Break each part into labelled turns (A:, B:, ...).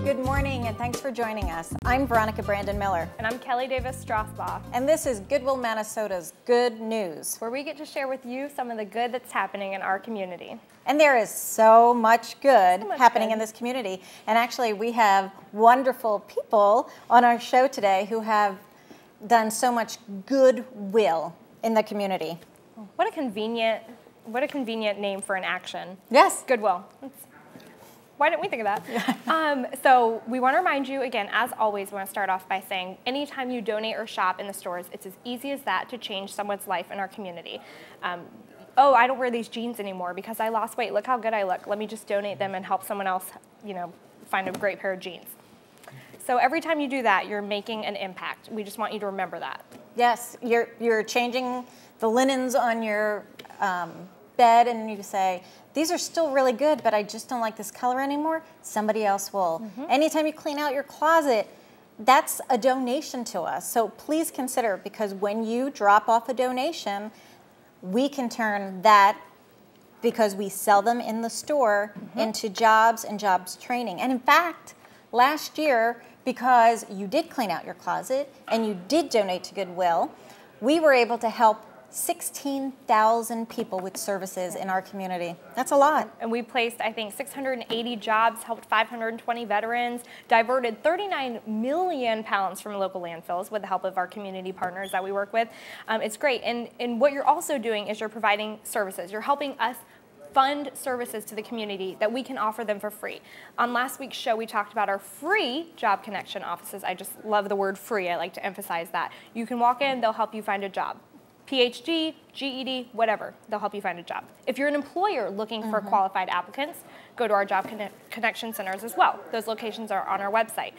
A: Good morning, and thanks for joining us. I'm Veronica Brandon Miller.
B: And I'm Kelly Davis Strasbaugh.
A: And this is Goodwill, Minnesota's Good News,
B: where we get to share with you some of the good that's happening in our community.
A: And there is so much good happening in this community. And actually, we have wonderful people on our show today who have done so much goodwill in the community.
B: What a convenient name for an action.
A: Yes.
B: Goodwill. Why didn't we think of that? So we want to remind you, again, as always, we want to start off by saying anytime you donate or shop in the stores, it's as easy as that to change someone's life in our community. Oh, I don't wear these jeans anymore because I lost weight. Look how good I look. Let me just donate them and help someone else, find a great pair of jeans. So every time you do that, you're making an impact. We just want you to remember that.
A: Yes, you're changing the linens on your bed, and you say, these are still really good, but I just don't like this color anymore. Somebody else will. Anytime you clean out your closet, that's a donation to us. So please consider, because when you drop off a donation, we can turn that, because we sell them in the store, into jobs and jobs training. And in fact, last year, because you did clean out your closet and you did donate to Goodwill, we were able to help 16,000 people with services in our community. That's a lot.
B: And we placed, I think, 680 jobs, helped 520 veterans, diverted 39 million pounds from local landfills with the help of our community partners that we work with. It's great. And what you're also doing is you're providing services. You're helping us fund services to the community that we can offer them for free. On last week's show, we talked about our free Job Connection offices. I just love the word free. I like to emphasize that. You can walk in, they'll help you find a job. PhD, GED, whatever, they'll help you find a job. If you're an employer looking for qualified applicants, go to our Job Connection centers as well. Those locations are on our website.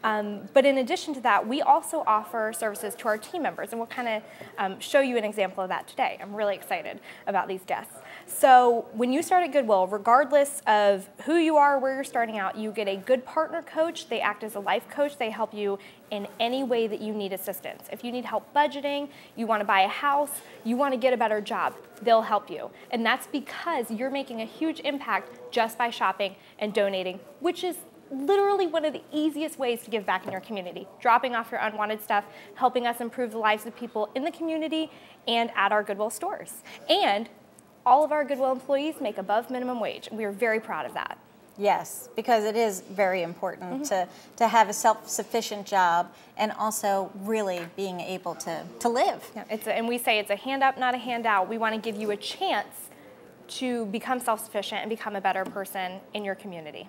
B: But in addition to that, we also offer services to our team members, and we'll kind of show you an example of that today. I'm really excited about these guests. So when you start at Goodwill, regardless of who you are, where you're starting out, you get a good partner coach. They act as a life coach. They help you in any way that you need assistance. If you need help budgeting, you want to buy a house, you want to get a better job, they'll help you. And that's because you're making a huge impact just by shopping and donating, which is literally one of the easiest ways to give back in your community. Dropping off your unwanted stuff, helping us improve the lives of people in the community and at our Goodwill stores. And all of our Goodwill employees make above minimum wage. We are very proud of that.
A: Yes, because it is very important to have a self-sufficient job and also really being able to live.
B: Yeah, and we say it's a hand up, not a handout. We want to give you a chance to become self-sufficient and become a better person in your community.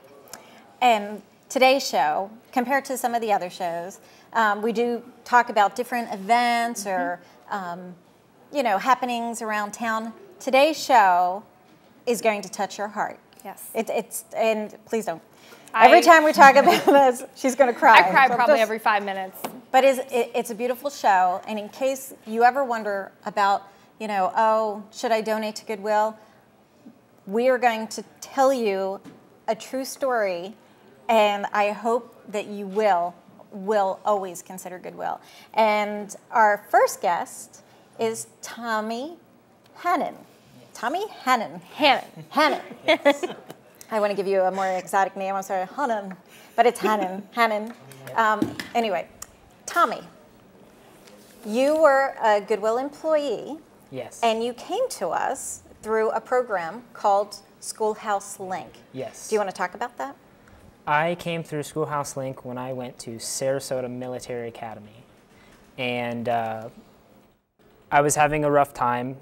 A: And today's show, compared to some of the other shows, we do talk about different events or happenings around town. Today's show is going to touch your heart.
B: Yes.
A: And please don't. Every time we talk about this, she's going to cry.
B: I cry probably every 5 minutes.
A: But it's a beautiful show. And in case you ever wonder about, oh, should I donate to Goodwill? We are going to tell you a true story, and I hope that you will always consider Goodwill. And our first guest is Tommy Hannon. Tommy Hannon. Hannon.
C: Yes.
A: I want to give you a more exotic name. I'm sorry, Hannon, but it's Hannon. Hannon. Anyway, Tommy, you were a Goodwill employee.
C: Yes.
A: And you came to us through a program called Schoolhouse Link.
C: Yes.
A: Do you want to talk about that?
C: I came through Schoolhouse Link when I went to Sarasota Military Academy. And I was having a rough time.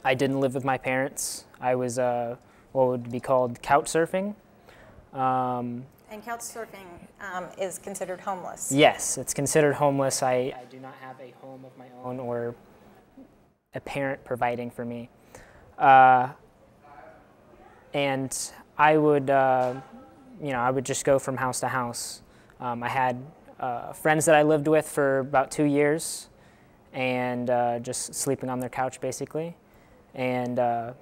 C: I didn't live with my parents. I was what would be called couch surfing.
A: And couch surfing is considered homeless.
C: Yes, it's considered homeless. I do not have a home of my own or a parent providing for me. And I would, I would just go from house to house. I had friends that I lived with for about 2 years, and just sleeping on their couch basically. And
A: the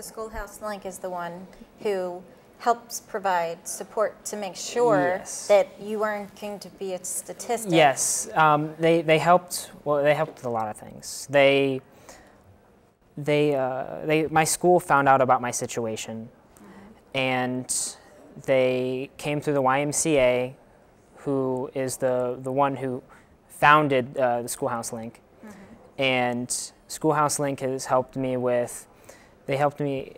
A: Schoolhouse Link is the one who helps provide support to make sure that you aren't going to be a statistic.
C: Yes, they helped. Well, they helped with a lot of things. my school found out about my situation, and they came through the YMCA, who is the one who founded the Schoolhouse Link, and Schoolhouse Link has helped me with. They helped me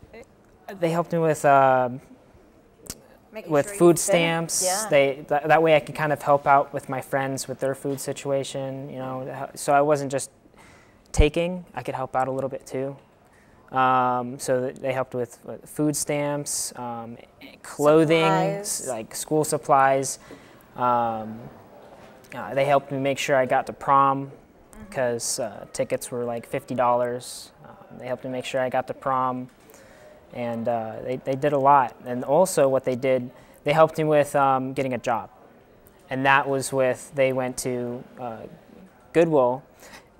C: with food stamps.
A: Yeah.
C: That way I could kind of help out with my friends with their food situation, you know. So I wasn't just taking; I could help out a little bit too. So they helped with food stamps, clothing,
A: supplies.
C: like school supplies. They helped me make sure I got to prom because tickets were like $50. They helped me make sure I got to prom. And they did a lot. And also what they did, they helped me with getting a job. And that was they went to Goodwill,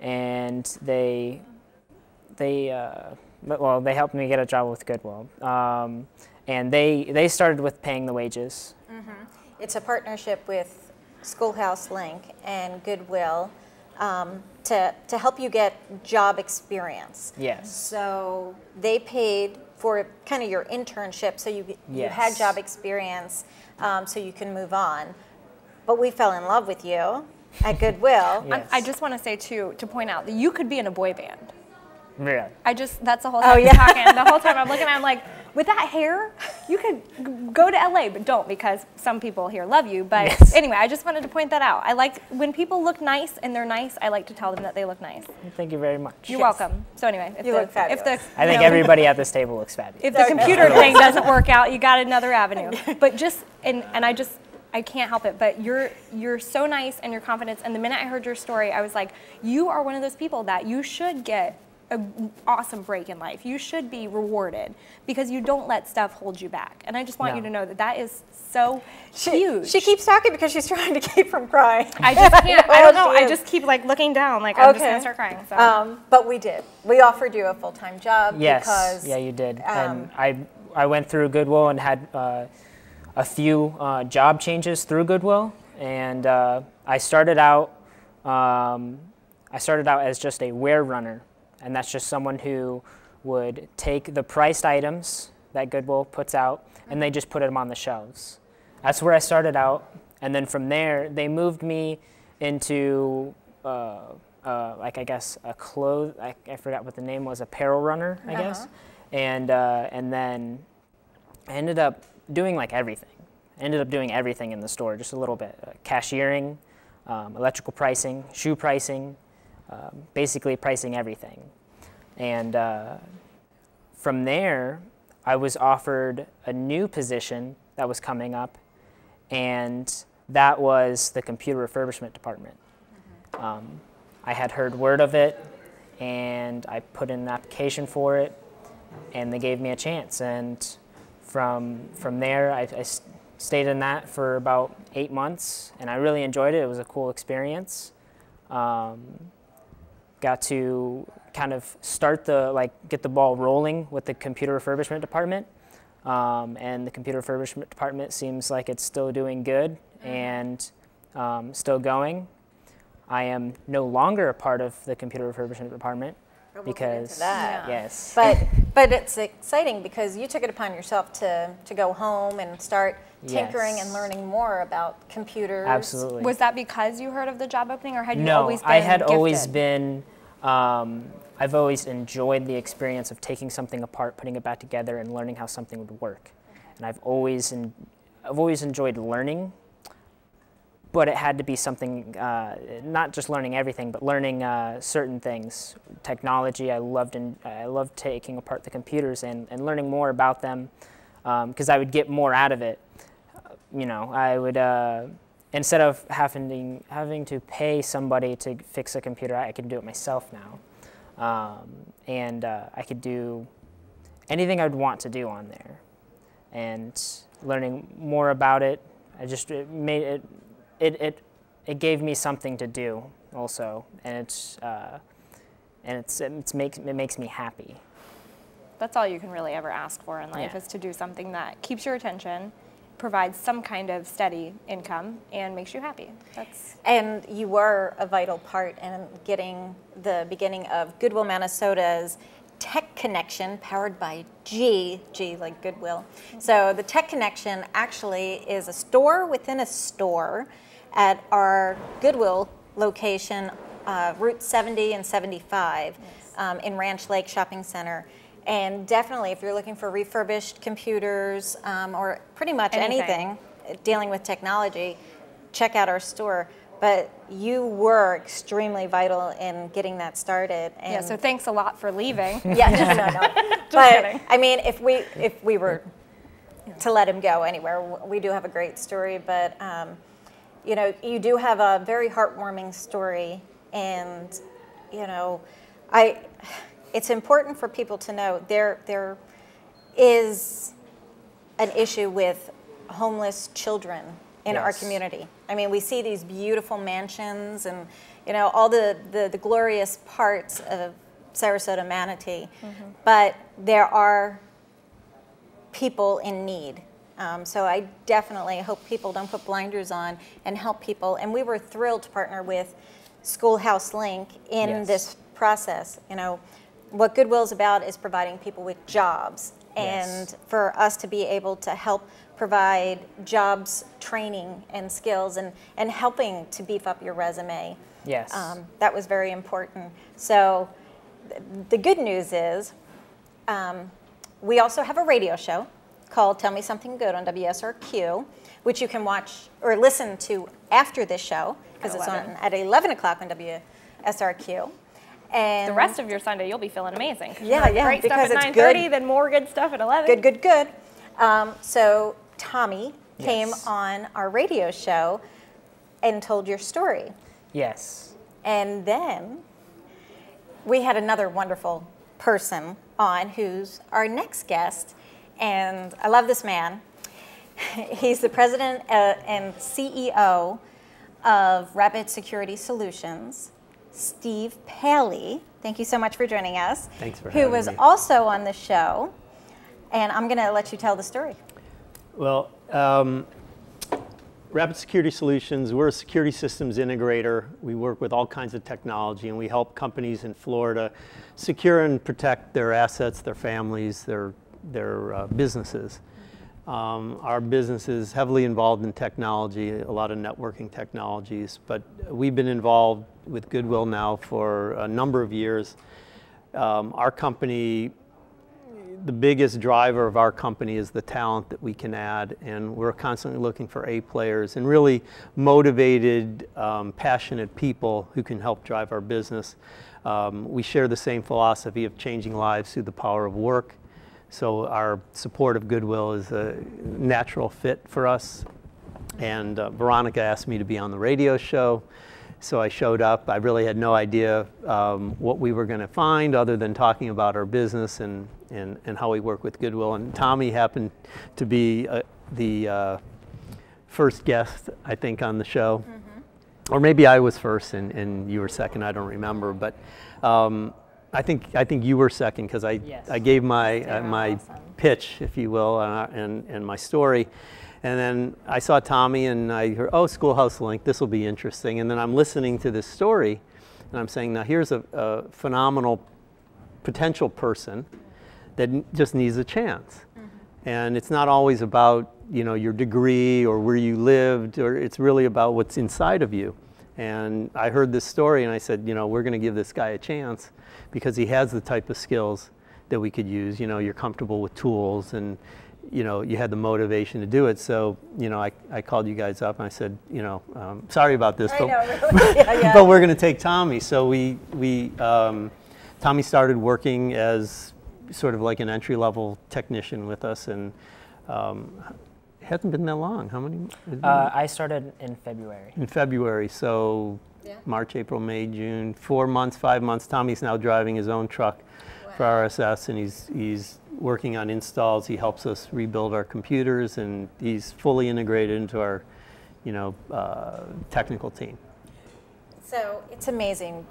C: and they helped me get a job with Goodwill. And they started with paying the wages.
A: It's a partnership with Schoolhouse Link and Goodwill to help you get job experience.
C: Yes.
A: So they paid for kind of your internship, so you had job experience, so you can move on. But we fell in love with you at Goodwill.
C: Yes.
B: I just want to say too, to point out that you could be in a boy band.
C: Really?
B: That's the whole time he's talking. The whole time I'm looking at him like, with that hair, you could go to LA, but don't, because some people here love you. But
C: Yes.
B: anyway, I just wanted to point that out. I like when people look nice and they're nice, I like to tell them that they look nice.
C: Thank you very much.
B: You're welcome. So anyway, if
A: You look fabulous.
C: I think everybody at this table looks fabulous.
B: if the computer thing doesn't work out, you got another avenue. But just, and I can't help it, but you're so nice and your confidence. And the minute I heard your story, I was like, you are one of those people that you should get an awesome break in life. You should be rewarded because you don't let stuff hold you back. And I just want you to know that that is so huge.
A: She keeps talking because she's trying to keep from crying.
B: I just can't. I don't know.
A: She
B: I
A: is.
B: just keep like looking down, like I'm just gonna start crying. So.
A: But we did. We offered you a full-time job
C: Yes.
A: because
C: Yeah, you did. And I went through Goodwill and had a few job changes through Goodwill, and I started out as just a wear runner, and that's just someone who would take the priced items that Goodwill puts out and they just put them on the shelves. That's where I started out, and then from there they moved me into like I guess a I forgot what the name was, apparel runner, I guess, and then I ended up doing like everything. I ended up doing everything in the store, just a little bit. Cashiering, electrical pricing, shoe pricing, basically pricing everything. And from there, I was offered a new position that was coming up, and that was the computer refurbishment department. I had heard word of it, and I put in an application for it, and they gave me a chance. And from there, I stayed in that for about 8 months, and I really enjoyed it. It was a cool experience. Got to kind of start get the ball rolling with the computer refurbishment department. And the computer refurbishment department seems like it's still doing good and still going. I am no longer a part of the computer refurbishment department because, yes.
A: But it's exciting because you took it upon yourself to go home and start tinkering and learning more about computers.
C: Absolutely.
B: Was that because you heard of the job opening, or had you
C: No,
B: always been
C: I had
B: gifted?
C: always been, I've always enjoyed the experience of taking something apart, putting it back together, and learning how something would work. And I've always enjoyed learning, but it had to be something, not just learning everything, but learning certain things. Technology, I loved taking apart the computers and learning more about them, because I would get more out of it. You know, I would, instead of having to pay somebody to fix a computer, I could do it myself now. And I could do anything I'd want to do on there. And learning more about it, it gave me something to do also, and it makes me happy.
B: That's all you can really ever ask for in life, is to do something that keeps your attention, provides some kind of steady income, and makes you happy.
A: And you were a vital part in getting the beginning of Goodwill, Minnesota's Tech Connection, powered by G like Goodwill. So the Tech Connection actually is a store within a store at our Goodwill location, Route 70 and 75 in Ranch Lake Shopping Center. And definitely, if you're looking for refurbished computers or pretty much anything dealing with technology, check out our store. But you were extremely vital in getting that started. And
B: yeah, so thanks a lot for leaving.
A: Yeah, no. But kidding. I mean, if we were to let him go anywhere, we do have a great story. But you know, you do have a very heartwarming story, and you know, it's important for people to know there is an issue with homeless children in our community. I mean, we see these beautiful mansions and, you know, all the glorious parts of Sarasota, Manatee, but there are people in need. So I definitely hope people don't put blinders on and help people. And we were thrilled to partner with Schoolhouse Link in this process. You know, what Goodwill is about is providing people with jobs, and for us to be able to help provide jobs, training, and skills, and helping to beef up your resume.
C: Yes.
A: That was very important. So the good news is we also have a radio show called Tell Me Something Good on WSRQ, which you can watch or listen to after this show, because it's on at 11 o'clock on WSRQ. And
B: the rest of your Sunday, you'll be feeling amazing.
A: Yeah,
B: Great
A: because
B: stuff at
A: it's
B: 9:30,
A: good.
B: then more good stuff at 11.
A: Good. So Tommy came on our radio show and told your story.
C: Yes.
A: And then we had another wonderful person on who's our next guest. And I love this man. He's the president and CEO of Rapid Security Solutions, Steve Paley. Thank you so much for joining us.
D: Thanks for having me.
A: Who was also on the show. And I'm going to let you tell the story.
D: Well, Rapid Security Solutions, we're a security systems integrator. We work with all kinds of technology, and we help companies in Florida secure and protect their assets, their families, their businesses. Our business is heavily involved in technology, a lot of networking technologies, but we've been involved with Goodwill now for a number of years. Our company, the biggest driver of our company is the talent that we can add, and we're constantly looking for A players and really motivated, passionate people who can help drive our business. We share the same philosophy of changing lives through the power of work. So our support of Goodwill is a natural fit for us. And Veronica asked me to be on the radio show, so I showed up. I really had no idea what we were going to find other than talking about our business and how we work with Goodwill. And Tommy happened to be the first guest, I think, on the show. Or maybe I was first and you were second, I don't remember. But I think you were second, because I gave my pitch, if you will, and my story. And then I saw Tommy and I heard, oh, Schoolhouse Link, this will be interesting. And then I'm listening to this story and I'm saying, now here's a phenomenal potential person that just needs a chance. And it's not always about, you know, your degree or where you lived, or it's really about what's inside of you. And I heard this story and I said, you know, we're going to give this guy a chance because he has the type of skills that we could use. You know, you're comfortable with tools and, you know, you had the motivation to do it. So, you know, I called you guys up and I said, you know, sorry about this, but we're going to take Tommy. So Tommy started working as sort of like an entry-level technician with us, and it hasn't been that long. How many?
C: I started in February.
D: In February, so March, April, May, June, 4 months, 5 months. Tommy's now driving his own truck for RSS, and he's working on installs. He helps us rebuild our computers, and he's fully integrated into our, you know, technical team.
A: So it's amazing.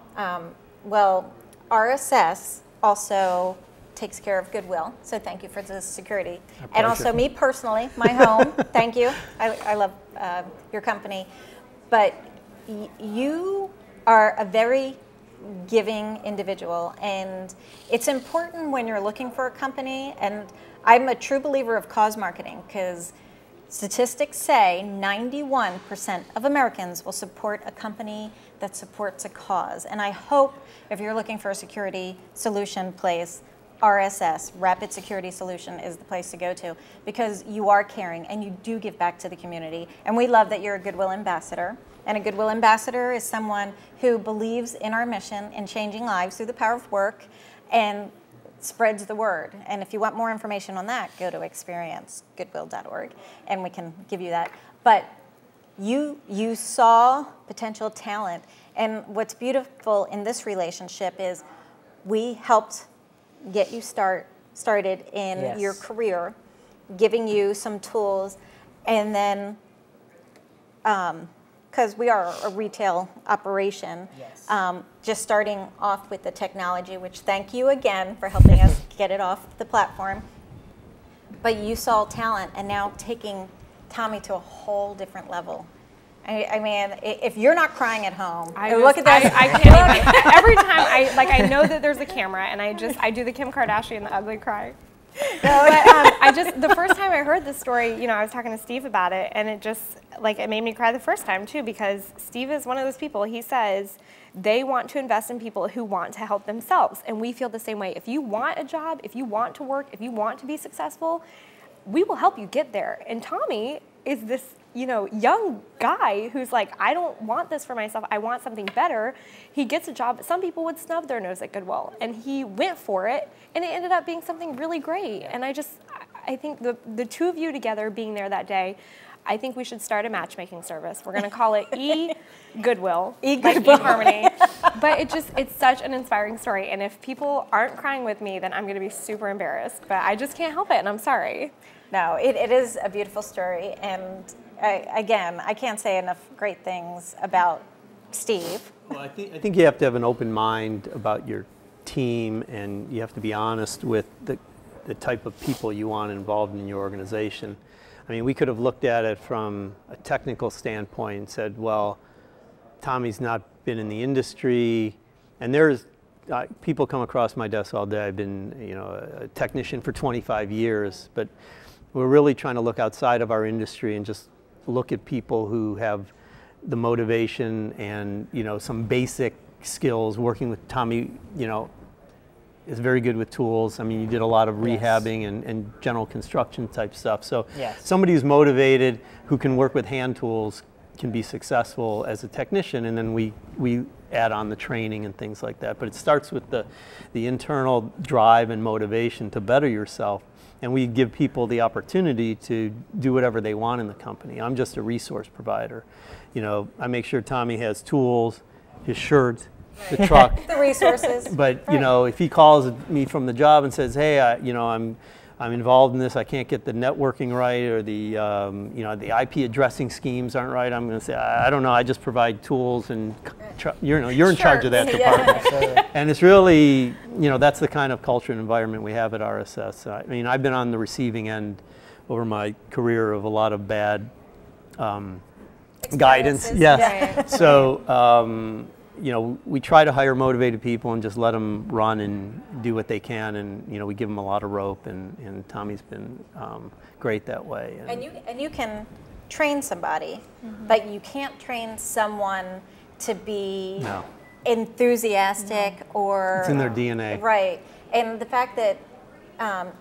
A: Well, RSS also takes care of Goodwill, so thank you for the security. And also me personally, my home, thank you. I love your company. But you are a very giving individual. And it's important when you're looking for a company, and I'm a true believer of cause marketing, because statistics say 91% of Americans will support a company that supports a cause. And I hope if you're looking for a security solution place, RSS, Rapid Security Solution, is the place to go to, because you are caring and you do give back to the community. And we love that you're a Goodwill ambassador. And a Goodwill ambassador is someone who believes in our mission in changing lives through the power of work and spreads the word. And if you want more information on that, go to experiencegoodwill.org and we can give you that. But you saw potential talent. And what's beautiful in this relationship is we helped get you started in your career, giving you some tools, and then because we are a retail operation, just starting off with the technology, which thank you again for helping us get it off the platform. But you saw talent, and now taking Tommy to a whole different level. I mean, if you're not crying at home, look at this.
B: I can't even. Every time I know that there's a camera, and I do the Kim Kardashian, the ugly cry. But the first time I heard this story, I was talking to Steve about it, and it just, it made me cry the first time too, because Steve is one of those people. He says they want to invest in people who want to help themselves, and we feel the same way. If you want a job, if you want to work, if you want to be successful, we will help you get there. And Tommy is this, young guy who's like, I don't want this for myself. I want something better. He gets a job. Some people would snub their nose at Goodwill, and he went for it, and it ended up being something really great. And I think the two of you together being there that day, I think we should start a matchmaking service. We're going to call it Goodwill, like eHarmony. But it's such an inspiring story. And if people aren't crying with me, then I'm going to be super embarrassed. But I just can't help it, and I'm sorry.
A: No, it is a beautiful story. And I can't say enough great things about Steve.
D: Well, I think you have to have an open mind about your team, and you have to be honest with the type of people you want involved in your organization. I mean, we could have looked at it from a technical standpoint and said, well, Tommy's not been in the industry, and there's people come across my desk all day. I've been, a technician for 25 years, but we're really trying to look outside of our industry and just look at people who have the motivation and, some basic skills. Working with Tommy, is very good with tools. I mean, you did a lot of rehabbing and general construction type stuff. So somebody who's motivated, who can work with hand tools, can be successful as a technician, and then we add on the training and things like that. But it starts with the internal drive and motivation to better yourself. And we give people the opportunity to do whatever they want in the company. I'm just a resource provider. I make sure Tommy has tools, his shirt, the truck,
A: the resources.
D: But if he calls me from the job and says, "Hey, I'm involved in this. I can't get the networking right, or the the IP addressing schemes aren't right," I'm going to say, "I don't know. I just provide tools, and you're in charge of that department." And it's really, that's the kind of culture and environment we have at RSS. I mean, I've been on the receiving end over my career of a lot of bad guidance. Yes. Right. So. We try to hire motivated people and just let them run and do what they can, and we give them a lot of rope, and Tommy's been great that way.
A: And you can train somebody, but you can't train someone to be enthusiastic or...
D: It's in their DNA.
A: Right. And the fact that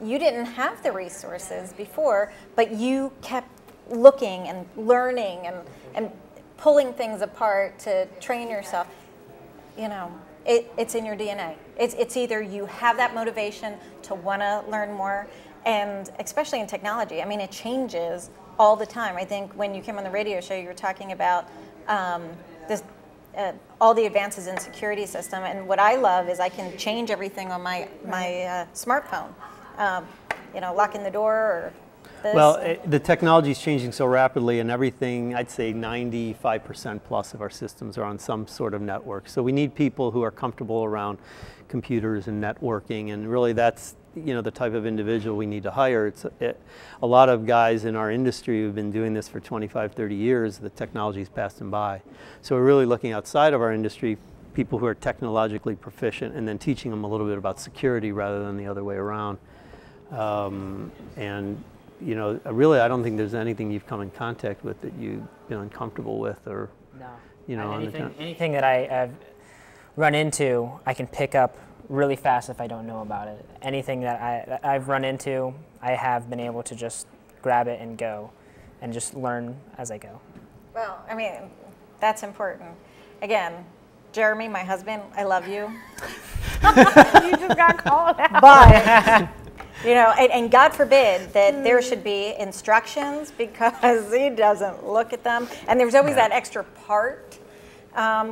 A: you didn't have the resources before, but you kept looking and learning and pulling things apart to train yourself. It's in your DNA. It's either you have that motivation to want to learn more, and especially in technology. I mean, it changes all the time. I think when you came on the radio show, you were talking about all the advances in security system, and what I love is I can change everything on my smartphone. Locking the door or this.
D: Well, the technology is changing so rapidly, and everything, I'd say 95% plus of our systems are on some sort of network. So we need people who are comfortable around computers and networking, and really that's the type of individual we need to hire. A lot of guys in our industry who've been doing this for 25, 30 years, the technology's passed them by. So we're really looking outside of our industry people who are technologically proficient, and then teaching them a little bit about security rather than the other way around. And you know, really, I don't think there's anything you've come in contact with that you've been uncomfortable with, or
C: No.
D: you know,
C: Anything that I've run into, I can pick up really fast if I don't know about it. Anything that I've run into, I have been able to just grab it and go, and just learn as I go.
A: Well, I mean, that's important. Again, Jeremy, my husband, I love you.
B: You just got called out.
A: But, you know, and God forbid that there should be instructions, because he doesn't look at them. And there's always that extra part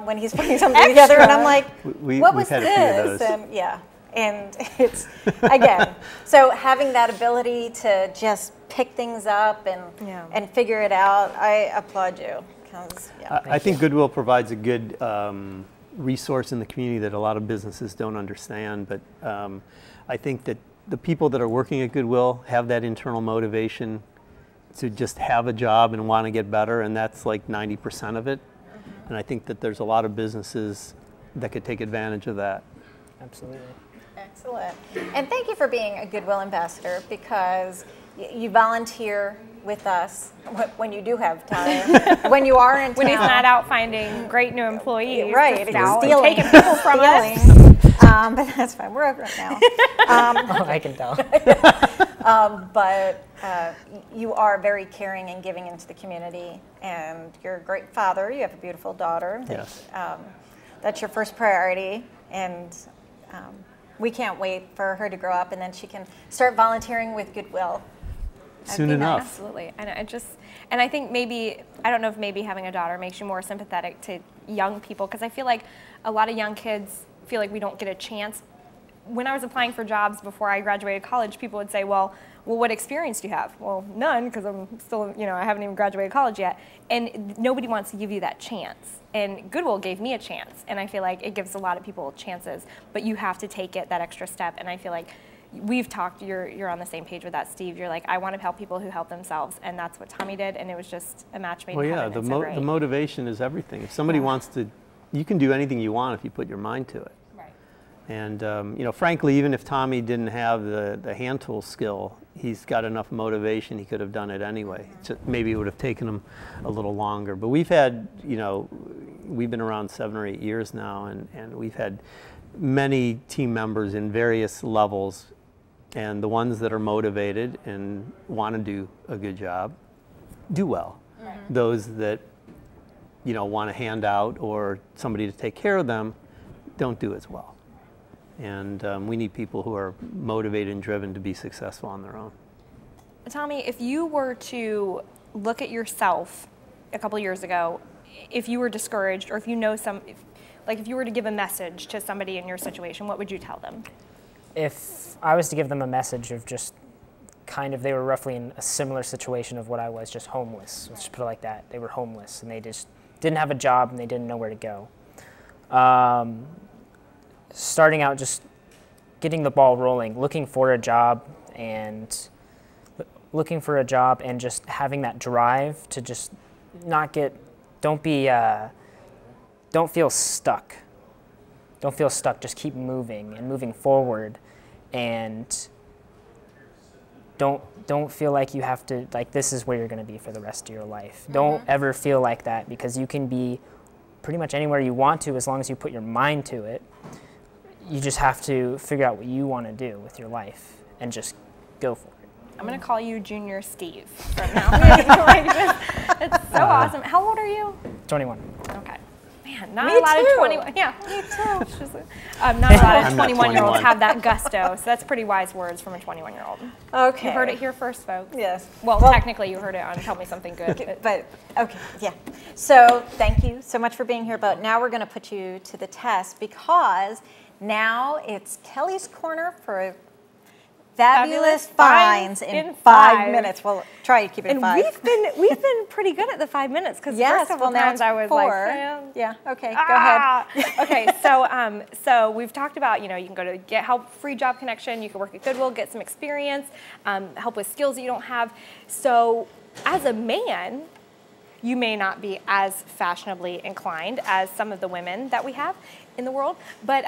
A: when he's putting something together, and I'm like, what was
D: we've had a few of
A: this?
D: those.
A: And yeah, and it's, again, so having that ability to just pick things up and figure it out, I applaud you. 'Cause, yeah.
D: I think Goodwill provides a good resource in the community that a lot of businesses don't understand, but I think that the people that are working at Goodwill have that internal motivation to just have a job and want to get better, and that's like 90% of it. And I think that there's a lot of businesses that could take advantage of that.
C: Absolutely.
A: Excellent. And thank you for being a Goodwill ambassador, because you volunteer with us when you do have time, when you are in town.
B: When he's not out finding great new employees.
A: Right,
B: just out and
A: stealing.
B: taking people from us.
A: But that's fine, we're over it now.
C: Oh, I can tell.
A: But you are very caring and giving into the community, and you're a great father. You have a beautiful daughter.
D: Yes.
A: That's your first priority, and we can't wait for her to grow up, and then she can start volunteering with Goodwill.
D: Soon enough.
B: Absolutely. And I think maybe, I don't know if maybe having a daughter makes you more sympathetic to young people, because I feel like a lot of young kids feel like we don't get a chance. When I was applying for jobs before I graduated college, people would say, well, what experience do you have? Well, none, because I'm still, you know, I haven't even graduated college yet. And nobody wants to give you that chance. And Goodwill gave me a chance, and I feel like it gives a lot of people chances, but you have to take it that extra step. And I feel like we've talked, you're on the same page with that, Steve. You're like, I want to help people who help themselves, and that's what Tommy did, and it was just a match made in heaven.
D: Well, yeah,
B: It's
D: the motivation is everything. If somebody wants to, you can do anything you want if you put your mind to it.
B: Right.
D: And you know, frankly, even if Tommy didn't have the hand tool skill, he's got enough motivation, he could have done it anyway. Maybe it would have taken him a little longer. But we've had, you know, we've been around 7 or 8 years now, and we've had many team members in various levels. And the ones that are motivated and want to do a good job do well. Right. Those that, you know, want a handout or somebody to take care of them don't do as well. And we need people who are motivated and driven to be successful on their own.
B: Tommy, if you were to look at yourself a couple years ago, if you were discouraged, or if you know if you were to give a message to somebody in your situation, what would you tell them?
C: If I was to give them a message of just kind of, they were roughly in a similar situation of what I was, just homeless. Let's just put it like that. They were homeless, and they just didn't have a job, and they didn't know where to go. Starting out, just getting the ball rolling, looking for a job, and just having that drive to just not get, don't feel stuck. Don't feel stuck, just keep moving and moving forward, and don't feel like you have to, like, this is where you're going to be for the rest of your life. Mm-hmm. Don't ever feel like that, because you can be pretty much anywhere you want to as long as you put your mind to it. You just have to figure out what you want to do with your life and just go for it.
B: I'm going to call you Junior Steve from now on. It's so awesome. How old are you?
C: 21.
B: Okay. Man, not
A: Me
B: a lot
A: too.
B: of 21. Yeah, me too. It's just, not a lot of 21-year-olds have that gusto. So that's pretty wise words from a 21-year-old.
A: Okay.
B: You heard it here first, folks.
A: Yes.
B: Well, technically, you heard it on Tell Me Something Good.
A: But okay, yeah. So thank you so much for being here. But now we're going to put you to the test, because now it's Kelly's Corner for Fabulous finds in 5 minutes. Well, try to keep it in 5.
B: We've been pretty good at the 5 minutes, because
A: yes,
B: first couple times I was
A: 4.
B: like,
A: yeah, okay, go ahead.
B: Okay, so we've talked about, you can go to Get Help Free Job Connection. You can work at Goodwill, get some experience, help with skills that you don't have. So as a man, you may not be as fashionably inclined as some of the women that we have in the world. But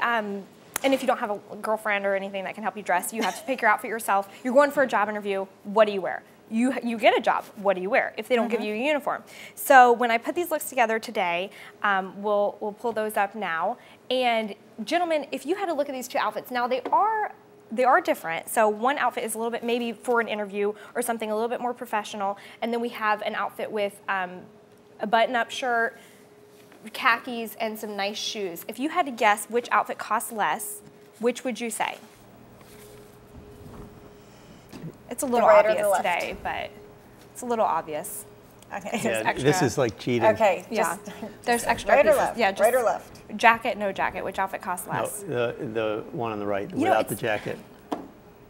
B: and if you don't have a girlfriend or anything that can help you dress, you have to pick your outfit yourself. You're going for a job interview. What do you wear? You get a job. What do you wear if they don't give you a uniform? So when I put these looks together today, we'll pull those up now. And gentlemen, if you had to look at these two outfits, now they are different. So one outfit is a little bit maybe for an interview or something a little bit more professional, and then we have an outfit with a button-up shirt, khakis, and some nice shoes. If you had to guess which outfit costs less, which would you say? It's a little obvious today, but it's a little obvious.
A: Okay.
D: Yeah, this is like cheating.
A: Okay.
B: Yeah. There's extra
A: right
B: pieces.
A: or left?
B: Yeah, just
A: right or left?
B: Jacket, no jacket. Which outfit costs less?
D: No, the one on the right,
B: You know,
D: without the jacket.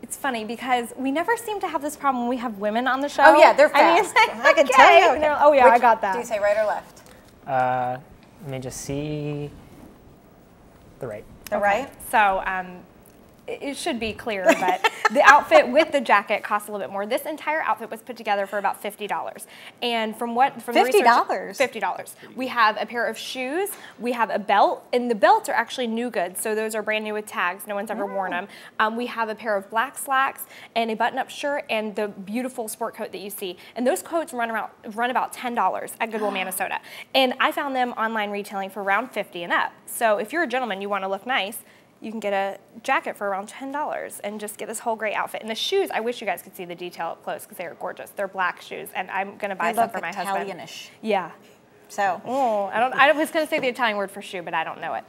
B: It's funny because we never seem to have this problem when we have women on the show.
A: Oh yeah, they're
B: I mean,
A: fast.
B: it's like,
A: I can
B: okay.
A: tell you.
B: And they're, oh yeah, I got that.
A: Do you say right or left?
C: Let me just see. The right.
A: The right?
B: So it should be clear, but the outfit with the jacket costs a little bit more. This entire outfit was put together for about $50. And from the research, $50. We have a pair of shoes, we have a belt, and the belts are actually new goods, so those are brand new with tags. No one's ever worn them. We have a pair of black slacks and a button-up shirt and the beautiful sport coat that you see. And those coats run about $10 at Goodwill, Minnesota. And I found them online retailing for around $50 and up. So if you're a gentleman, you want to look nice, you can get a jacket for around $10 and just get this whole great outfit. And the shoes, I wish you guys could see the detail up close because they are gorgeous. They're black shoes, and I'm going to buy some for my husband.
A: Italianish.
B: Yeah.
A: So.
B: I was going to say the Italian word for shoe, but I don't know it.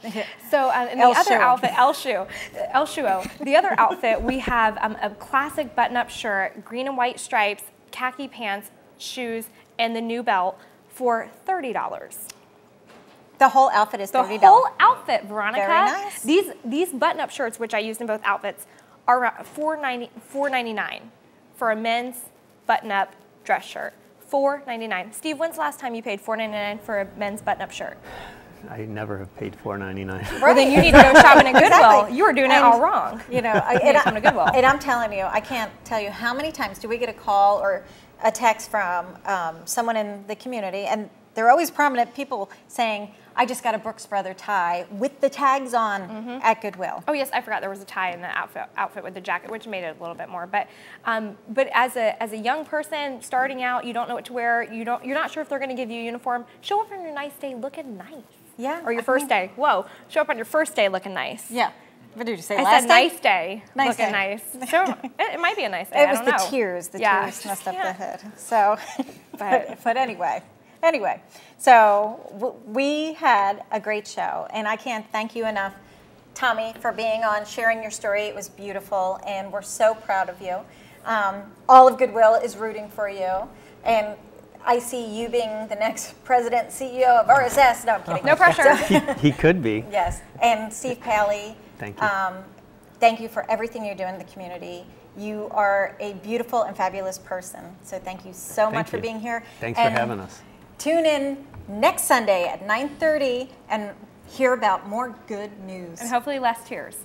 B: So and the other outfit, El Shuo. The other outfit, we have a classic button-up shirt, green and white stripes, khaki pants, shoes, and the new belt for $30.
A: The whole outfit is $30.
B: The whole outfit, Veronica.
A: Very nice.
B: These button-up shirts, which I used in both outfits, are $4.99 for a men's button-up dress shirt. $4.99. Steve, when's the last time you paid $4.99 for a men's button-up shirt?
D: I never have paid $4.99.
A: Right.
B: Well, then you need to go shopping at Goodwill.
A: Exactly.
B: You were doing it all wrong.
A: You know,
B: come to Goodwill.
A: And I'm telling you, I can't tell you how many times do we get a call or a text from someone in the community, and they're always prominent people saying, I just got a Brooks Brother tie with the tags on at Goodwill.
B: Oh yes, I forgot there was a tie in the outfit with the jacket, which made it a little bit more. But as a young person starting out, you don't know what to wear. You're not sure if they're going to give you a uniform. Show up on your nice day looking nice.
A: Yeah.
B: Or your first day. Whoa. Show up on your first day looking nice.
A: Yeah. What did you say?
B: I
A: last
B: said
A: time?
B: nice day.
A: Nice
B: looking
A: day.
B: nice. So it might be a nice day.
A: It was
B: I don't
A: the
B: know.
A: tears. The
B: Yeah.
A: tears messed up
B: Yeah.
A: the hood. So,
B: But
A: anyway, so we had a great show, and I can't thank you enough, Tommy, for being on, sharing your story. It was beautiful, and we're so proud of you. All of Goodwill is rooting for you, and I see you being the next president, CEO of RSS. No, I'm kidding.
B: No pressure.
D: He could be.
A: Yes, and Steve Paley.
D: Thank you.
A: Thank you for everything you're doing in the community. You are a beautiful and fabulous person. So thank you so much for being here.
D: Thanks for having us.
A: Tune in next Sunday at 9:30 and hear about more good news.
B: And hopefully less tears.